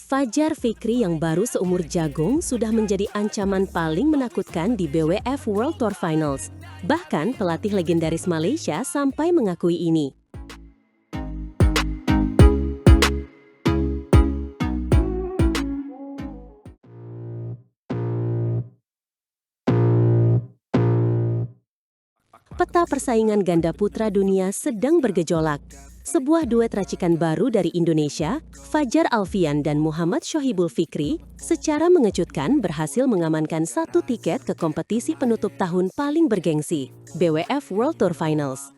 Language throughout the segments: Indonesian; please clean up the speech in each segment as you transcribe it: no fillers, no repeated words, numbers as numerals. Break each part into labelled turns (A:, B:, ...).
A: Fajar Fikri yang baru seumur jagung sudah menjadi ancaman paling menakutkan di BWF World Tour Finals. Bahkan pelatih legendaris Malaysia sampai mengakui ini. Peta persaingan ganda putra dunia sedang bergejolak. Sebuah duet racikan baru dari Indonesia, Fajar Alfian dan Muhammad Shohibul Fikri, secara mengejutkan berhasil mengamankan satu tiket ke kompetisi penutup tahun paling bergengsi, BWF World Tour Finals.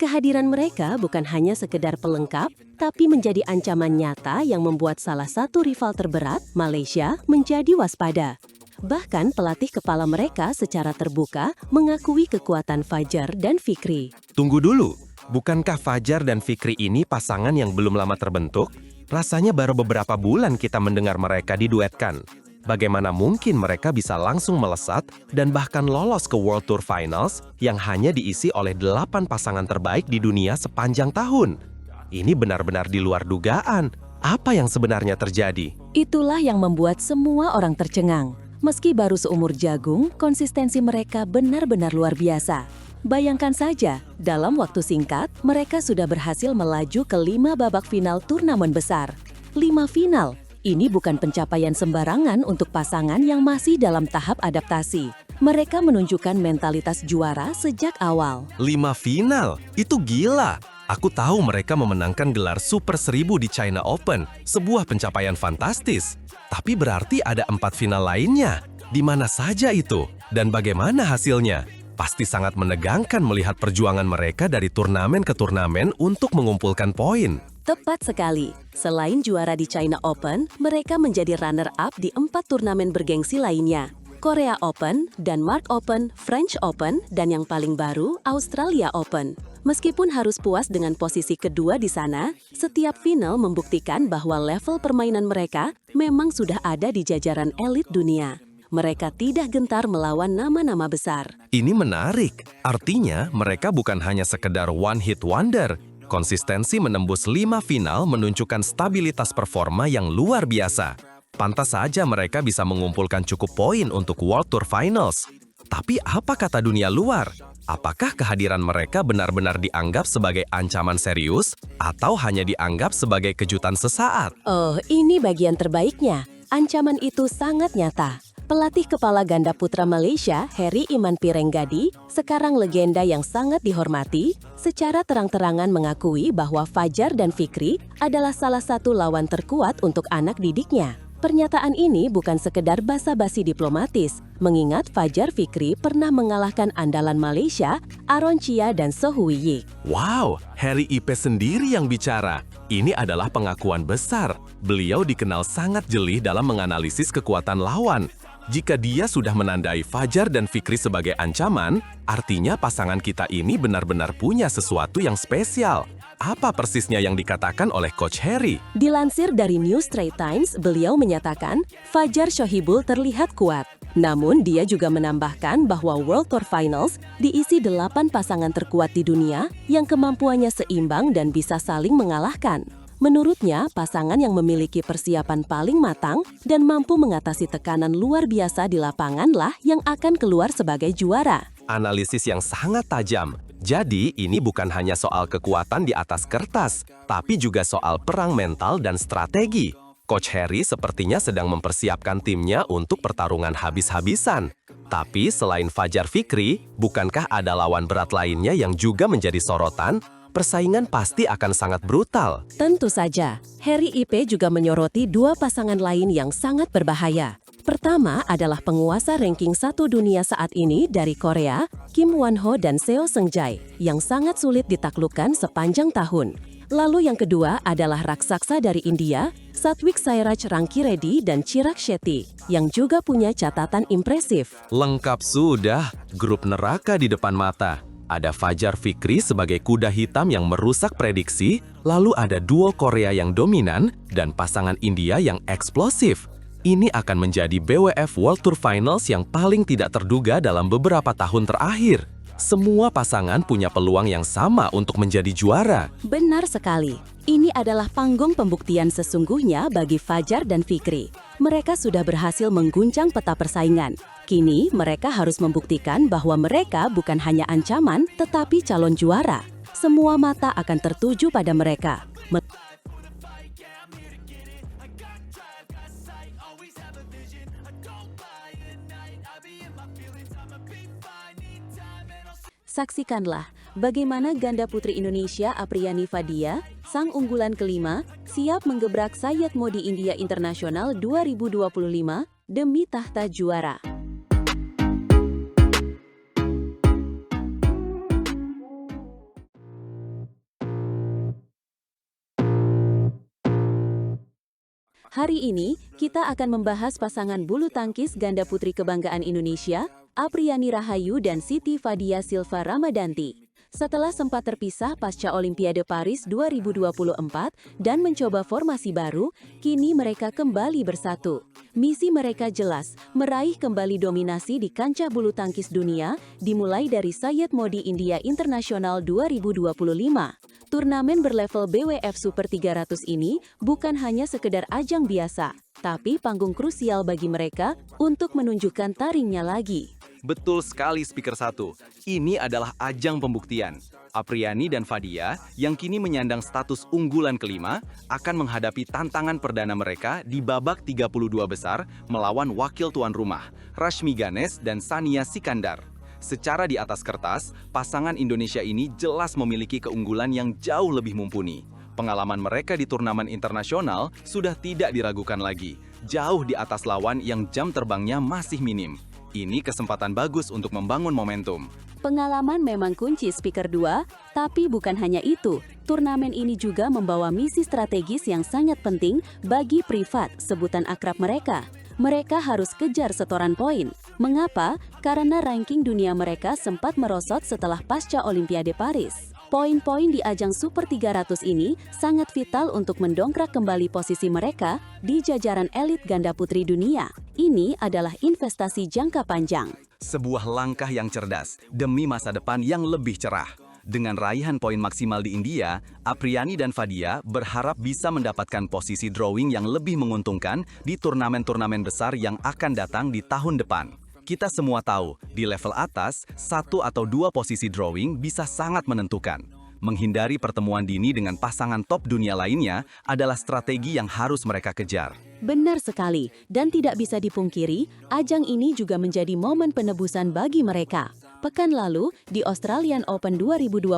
A: Kehadiran mereka bukan hanya sekedar pelengkap, tapi menjadi ancaman nyata yang membuat salah satu rival terberat, Malaysia, menjadi waspada. Bahkan pelatih kepala mereka secara terbuka mengakui kekuatan Fajar dan Fikri.
B: Tunggu dulu, bukankah Fajar dan Fikri ini pasangan yang belum lama terbentuk? Rasanya baru beberapa bulan kita mendengar mereka diduetkan. Bagaimana mungkin mereka bisa langsung melesat dan bahkan lolos ke World Tour Finals yang hanya diisi oleh 8 pasangan terbaik di dunia sepanjang tahun? Ini benar-benar di luar dugaan. Apa yang sebenarnya terjadi?
A: Itulah yang membuat semua orang tercengang. Meski baru seumur jagung, konsistensi mereka benar-benar luar biasa. Bayangkan saja, dalam waktu singkat, mereka sudah berhasil melaju ke 5 babak final turnamen besar. 5 final, ini bukan pencapaian sembarangan untuk pasangan yang masih dalam tahap adaptasi. Mereka menunjukkan mentalitas juara sejak awal.
B: 5 final? Itu gila! Aku tahu mereka memenangkan gelar Super 1000 di China Open, sebuah pencapaian fantastis. Tapi berarti ada 4 final lainnya. Di mana saja itu? Dan bagaimana hasilnya? Pasti sangat menegangkan melihat perjuangan mereka dari turnamen ke turnamen untuk mengumpulkan poin.
A: Tepat sekali. Selain juara di China Open, mereka menjadi runner-up di 4 turnamen bergengsi lainnya. Korea Open, Denmark Open, French Open, dan yang paling baru, Australia Open. Meskipun harus puas dengan posisi kedua di sana, setiap final membuktikan bahwa level permainan mereka memang sudah ada di jajaran elit dunia. Mereka tidak gentar melawan nama-nama besar.
B: Ini menarik. Artinya, mereka bukan hanya sekedar one hit wonder. Konsistensi menembus 5 final menunjukkan stabilitas performa yang luar biasa. Pantas saja mereka bisa mengumpulkan cukup poin untuk World Tour Finals. Tapi apa kata dunia luar? Apakah kehadiran mereka benar-benar dianggap sebagai ancaman serius atau hanya dianggap sebagai kejutan sesaat?
A: Oh, ini bagian terbaiknya. Ancaman itu sangat nyata. Pelatih kepala ganda putra Malaysia, Harry Iman Pirenggadi, sekarang legenda yang sangat dihormati, secara terang-terangan mengakui bahwa Fajar dan Fikri adalah salah satu lawan terkuat untuk anak didiknya. Pernyataan ini bukan sekedar basa-basi diplomatis, mengingat Fajar Fikri pernah mengalahkan andalan Malaysia, Aaron Chia dan Soh Hui Yik.
B: Wow, Harry Ipe sendiri yang bicara. Ini adalah pengakuan besar. Beliau dikenal sangat jeli dalam menganalisis kekuatan lawan. Jika dia sudah menandai Fajar dan Fikri sebagai ancaman, artinya pasangan kita ini benar-benar punya sesuatu yang spesial. Apa persisnya yang dikatakan oleh Coach Harry?
A: Dilansir dari New Straits Times, beliau menyatakan Fajar Shohibul terlihat kuat. Namun dia juga menambahkan bahwa World Tour Finals diisi 8 pasangan terkuat di dunia yang kemampuannya seimbang dan bisa saling mengalahkan. Menurutnya, pasangan yang memiliki persiapan paling matang dan mampu mengatasi tekanan luar biasa di lapanganlah yang akan keluar sebagai juara.
B: Analisis yang sangat tajam. Jadi, ini bukan hanya soal kekuatan di atas kertas, tapi juga soal perang mental dan strategi. Coach Harry sepertinya sedang mempersiapkan timnya untuk pertarungan habis-habisan. Tapi selain Fajar Fikri, bukankah ada lawan berat lainnya yang juga menjadi sorotan? Persaingan pasti akan sangat brutal.
A: Tentu saja, Harry Ipe juga menyoroti 2 pasangan lain yang sangat berbahaya. Pertama adalah penguasa ranking 1 dunia saat ini dari Korea, Kim Won-ho dan Seo Seung-jae, yang sangat sulit ditaklukkan sepanjang tahun. Lalu yang kedua adalah raksasa dari India, Satwik Sairaj Rankireddy dan Chirag Shetty, yang juga punya catatan impresif.
B: Lengkap sudah, grup neraka di depan mata. Ada Fajar Fikri sebagai kuda hitam yang merusak prediksi, lalu ada duo Korea yang dominan, dan pasangan India yang eksplosif. Ini akan menjadi BWF World Tour Finals yang paling tidak terduga dalam beberapa tahun terakhir. Semua pasangan punya peluang yang sama untuk menjadi juara.
A: Benar sekali. Ini adalah panggung pembuktian sesungguhnya bagi Fajar dan Fikri. Mereka sudah berhasil mengguncang peta persaingan. Kini mereka harus membuktikan bahwa mereka bukan hanya ancaman, tetapi calon juara. Semua mata akan tertuju pada mereka. Saksikanlah bagaimana ganda putri Indonesia Apriyani Fadia, sang unggulan kelima, siap menggebrak sayap modi India Internasional 2025 demi tahta juara. Hari ini, kita akan membahas pasangan bulu tangkis ganda putri kebanggaan Indonesia, Apriyani Rahayu dan Siti Fadia Silva Ramadanti. Setelah sempat terpisah pasca Olimpiade Paris 2024 dan mencoba formasi baru, kini mereka kembali bersatu. Misi mereka jelas, meraih kembali dominasi di kancah bulu tangkis dunia, dimulai dari sayap modi India Internasional 2025. Turnamen berlevel BWF Super 300 ini bukan hanya sekedar ajang biasa, tapi panggung krusial bagi mereka untuk menunjukkan taringnya lagi.
B: Betul sekali Speaker 1. Ini adalah ajang pembuktian. Apriyani dan Fadia, yang kini menyandang status unggulan kelima, akan menghadapi tantangan perdana mereka di babak 32 besar melawan wakil tuan rumah, Rashmi Ganesh dan Sania Sikandar. Secara di atas kertas, pasangan Indonesia ini jelas memiliki keunggulan yang jauh lebih mumpuni. Pengalaman mereka di turnamen internasional sudah tidak diragukan lagi, jauh di atas lawan yang jam terbangnya masih minim. Ini kesempatan bagus untuk membangun momentum.
A: Pengalaman memang kunci Speaker 2, tapi bukan hanya itu. Turnamen ini juga membawa misi strategis yang sangat penting bagi Privat, sebutan akrab mereka. Mereka harus kejar setoran poin. Mengapa? Karena ranking dunia mereka sempat merosot setelah pasca Olimpiade Paris. Poin-poin di ajang Super 300 ini sangat vital untuk mendongkrak kembali posisi mereka di jajaran elit ganda putri dunia. Ini adalah investasi jangka panjang.
B: Sebuah langkah yang cerdas demi masa depan yang lebih cerah. Dengan raihan poin maksimal di India, Apriyani dan Fadia berharap bisa mendapatkan posisi drawing yang lebih menguntungkan di turnamen-turnamen besar yang akan datang di tahun depan. Kita semua tahu, di level atas, 1 atau 2 posisi drawing bisa sangat menentukan. Menghindari pertemuan dini dengan pasangan top dunia lainnya adalah strategi yang harus mereka kejar.
A: Benar sekali, dan tidak bisa dipungkiri, ajang ini juga menjadi momen penebusan bagi mereka. Pekan lalu, di Australian Open 2025,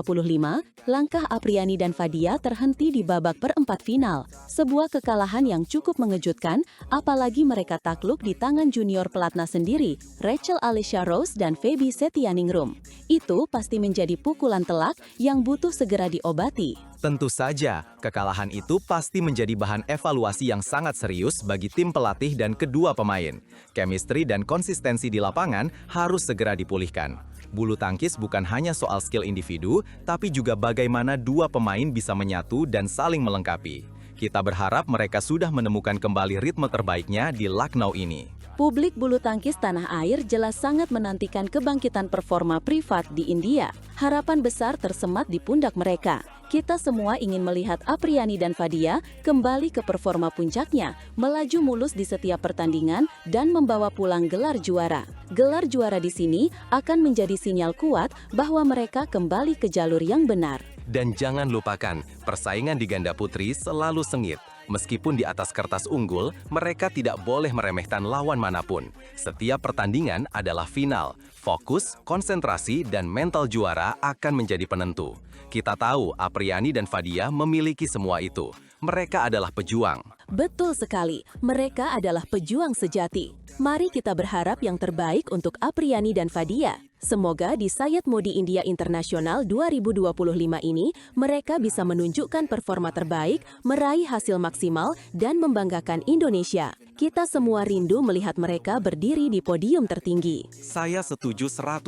A: langkah Apriyani dan Fadia terhenti di babak perempat final. Sebuah kekalahan yang cukup mengejutkan, apalagi mereka takluk di tangan junior pelatnas sendiri, Rachel Alisha Rose dan Feby Setianingrum. Itu pasti menjadi pukulan telak yang butuh segera diobati.
B: Tentu saja, kekalahan itu pasti menjadi bahan evaluasi yang sangat serius bagi tim pelatih dan kedua pemain. Chemistry dan konsistensi di lapangan harus segera dipulihkan. Bulu tangkis bukan hanya soal skill individu, tapi juga bagaimana dua pemain bisa menyatu dan saling melengkapi. Kita berharap mereka sudah menemukan kembali ritme terbaiknya di Lucknow ini.
A: Publik bulu tangkis tanah air jelas sangat menantikan kebangkitan performa Privat di India. Harapan besar tersemat di pundak mereka. Kita semua ingin melihat Apriyani dan Fadia kembali ke performa puncaknya, melaju mulus di setiap pertandingan, dan membawa pulang gelar juara. Gelar juara di sini akan menjadi sinyal kuat bahwa mereka kembali ke jalur yang benar.
B: Dan jangan lupakan, persaingan di ganda putri selalu sengit. Meskipun di atas kertas unggul, mereka tidak boleh meremehkan lawan manapun. Setiap pertandingan adalah final. Fokus, konsentrasi, dan mental juara akan menjadi penentu. Kita tahu Apriyani dan Fadia memiliki semua itu. Mereka adalah pejuang.
A: Betul sekali, mereka adalah pejuang sejati. Mari kita berharap yang terbaik untuk Apriyani dan Fadia. Semoga di sayap modi India Internasional 2025 ini, mereka bisa menunjukkan performa terbaik, meraih hasil maksimal, dan membanggakan Indonesia. Kita semua rindu melihat mereka berdiri di podium tertinggi.
C: Saya setuju 100%.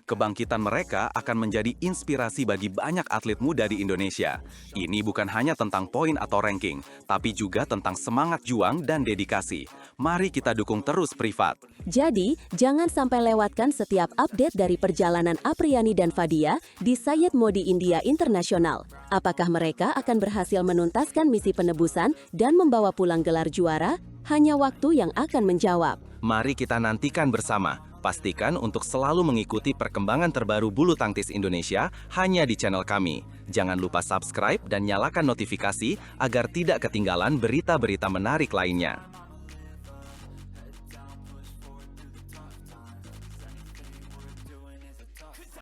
C: Kebangkitan mereka akan menjadi inspirasi bagi banyak atlet muda di Indonesia. Ini bukan hanya tentang poin atau ranking, tapi juga tentang semangat juang dan dedikasi. Mari kita dukung terus Privat.
A: Jadi, jangan sampai lewatkan setiap update dari perjalanan Apriyani dan Fadia di Syed Modi India Internasional. Apakah mereka akan berhasil menuntaskan misi penebusan dan membawa pulang gelar juara? Hanya waktu yang akan menjawab.
C: Mari kita nantikan bersama. Pastikan untuk selalu mengikuti perkembangan terbaru bulu tangkis Indonesia hanya di channel kami. Jangan lupa subscribe dan nyalakan notifikasi agar tidak ketinggalan berita-berita menarik lainnya.